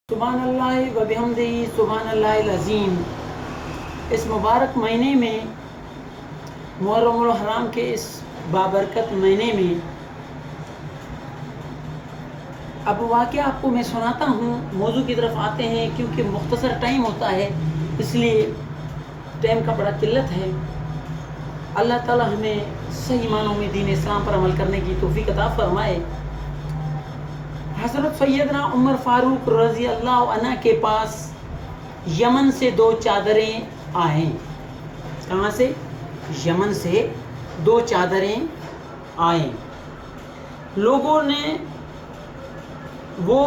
سبحان اللہ و بحمدہ سبحان اللہ العظیم۔ اس مبارک مہینے میں، محرم الحرام کے اس بابرکت مہینے میں، اب واقعہ آپ کو میں سناتا ہوں، موضوع کی طرف آتے ہیں کیونکہ مختصر ٹائم ہوتا ہے، اس لیے ٹائم کا بڑا قلت ہے۔ اللہ تعالی ہمیں صحیح معنوں میں دین اسلام پر عمل کرنے کی توفیق عطا فرمائے۔ حضرت سیدنا عمر فاروق رضی اللہ عنہ کے پاس یمن سے 2 چادریں آئیں۔ کہاں سے؟ یمن سے 2 چادریں آئیں۔ لوگوں نے وہ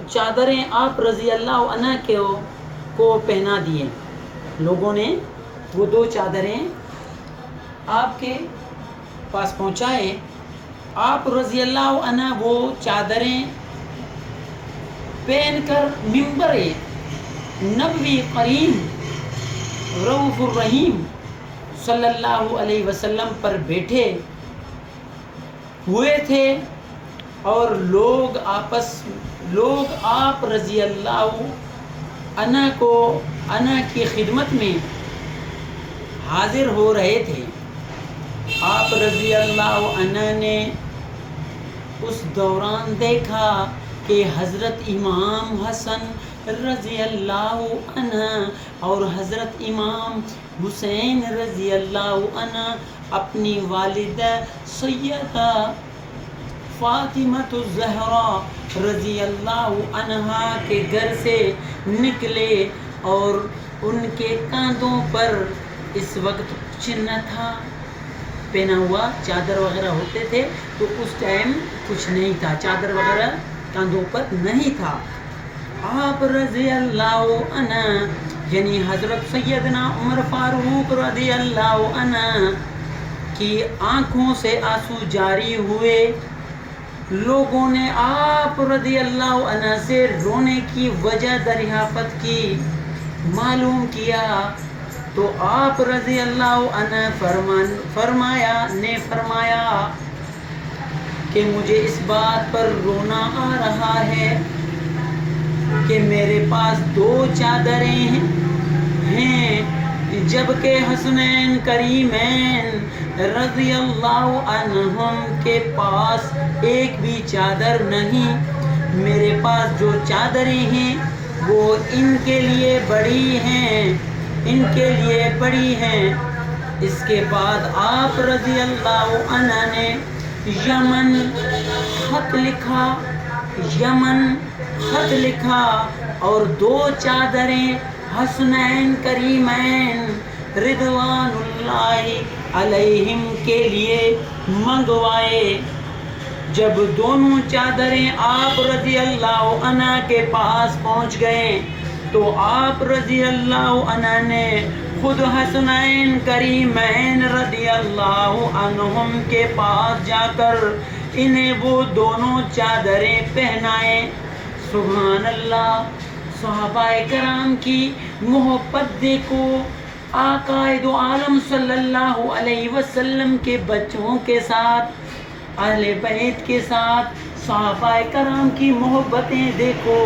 چادریں آپ رضی اللہ عنہ کو پہنا دیے۔ لوگوں نے وہ 2 چادریں آپ کے پاس پہنچائے۔ آپ رضی اللہ عنہ وہ چادریں پہن کر منبر نبوی کریم رؤوف الرحیم صلی اللہ علیہ وسلم پر بیٹھے ہوئے تھے، اور لوگ آپ رضی اللہ عنہ کی خدمت میں حاضر ہو رہے تھے۔ آپ رضی اللہ عنہ نے اس دوران دیکھا کہ حضرت امام حسن رضی اللہ عنہ اور حضرت امام حسین رضی اللہ عنہ اپنی والدہ سیدہ فاطمۃ الزہرا رضی اللہ عنہا کے گھر سے نکلے، اور ان کے کاندھوں پر اس وقت کچھ نہ تھا پہنا ہوا۔ چادر وغیرہ ہوتے تھے تو اس ٹائم کچھ نہیں تھا، چادر وغیرہ کاندھوں پر نہیں تھا۔ آپ رضی اللہ عنہ یعنی حضرت سیدنا عمر فاروق رضی اللہ عنہ کی آنکھوں سے آنسو جاری ہوئے۔ لوگوں نے آپ رضی اللہ عنہ سے رونے کی وجہ دریافت کی، معلوم کیا، تو آپ رضی اللہ عنہ فرمایا کہ مجھے اس بات پر رونا آ رہا ہے کہ میرے پاس 2 چادریں ہیں، جبکہ حسنین کریمین رضی اللہ عنہم کے پاس ایک بھی چادر نہیں۔ میرے پاس جو چادریں ہیں وہ ان کے لیے بڑی ہیں۔ اس کے بعد آپ رضی اللہ عنہ نے یمن خط لکھا اور 2 چادریں حسنین کریمین رضوان اللہ علیہم کے لیے منگوائے۔ جب دونوں چادریں آپ رضی اللہ عنہ کے پاس پہنچ گئیں تو آپ رضی اللہ عنہ نے خود حسنین کریمین رضی اللہ عنہم کے پاس جا کر انہیں وہ دونوں چادریں پہنائیں۔ سبحان اللہ! صحابہ کرام کی محبت دیکھو، آقا دو عالم صلی اللہ علیہ وسلم کے بچوں کے ساتھ، اہل بیت کے ساتھ صحابہ کرام کی محبتیں دیکھو۔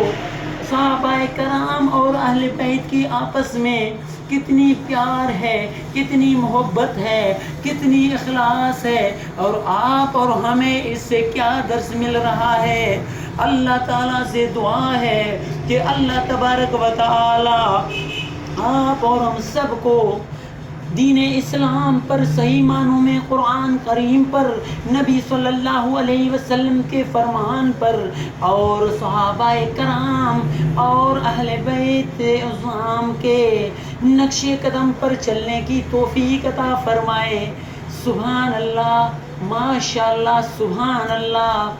صحابہ کرام اور اہل بیت کی آپس میں کتنی پیار ہے، کتنی محبت ہے، کتنی اخلاص ہے، اور آپ اور ہمیں اس سے کیا درس مل رہا ہے؟ اللہ تعالیٰ سے دعا ہے کہ اللہ تبارک و تعالی آپ اور ہم سب کو دین اسلام پر صحیح معنوں میں، قرآن کریم پر، نبی صلی اللہ علیہ وسلم کے فرمان پر، اور صحابہ کرام اور اہل بیت عظام کے نقش قدم پر چلنے کی توفیق عطا فرمائے۔ سبحان اللہ، ماشاء اللہ، سبحان اللہ۔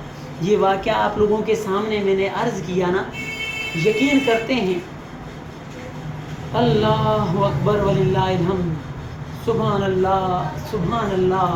یہ واقعہ آپ لوگوں کے سامنے میں نے عرض کیا نا، یقین کرتے ہیں؟ اللہ اکبر وللہ الحمد۔ سبحان اللہ، سبحان اللہ۔